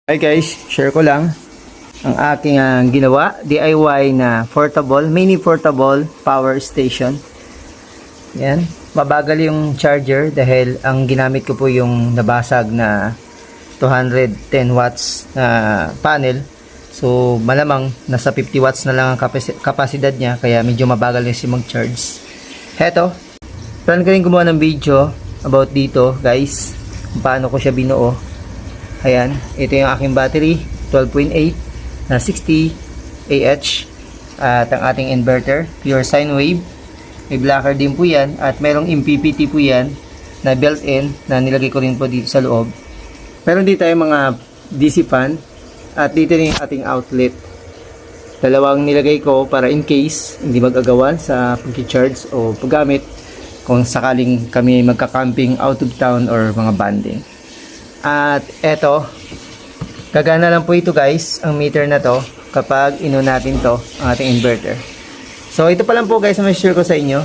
Hi guys, share ko lang ang aking ginawa, DIY na mini portable power station. Yan, mabagal yung charger dahil ang ginamit ko po yung nabasag na 210 watts na panel. So malamang nasa 50 watts na lang ang kapasidad niya, kaya medyo mabagal yung mag-charge. Heto, plan ko rin gumawa ng video about dito guys, kung paano ko siya binuo. Ayan, ito yung aking battery, 12.8 na 60 Ah, at ang ating inverter, pure sine wave. May blocker din po yan, at merong MPPT po yan na built-in na nilagay ko rin po dito sa loob. Meron dito tayong mga DC fan, at dito rin yung ating outlet. Dalawang nilagay ko para in case hindi mag-agawan sa pag-charge o paggamit kung sakaling kami magka-camping out of town or mga banding. At eto, gagana lang po ito guys, ang meter na to, kapag ino natin to, ang ating inverter. So ito pa lang po guys, may share ko sa inyo.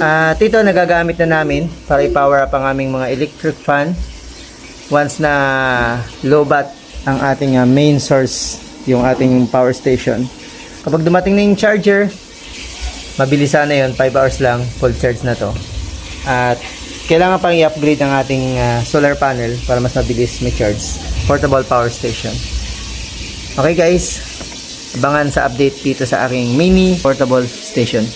At ito nagagamit na namin para i-power up ang aming mga electric fan once na low bat ang ating main source, yung ating power station. Kapag dumating na yung charger, mabilisan na yun, 5 hours lang, full charge na to. At kailangan pang i-upgrade ang ating solar panel para mas mabilis may charge. Portable power station. Okay guys, abangan sa update dito sa aking mini portable station.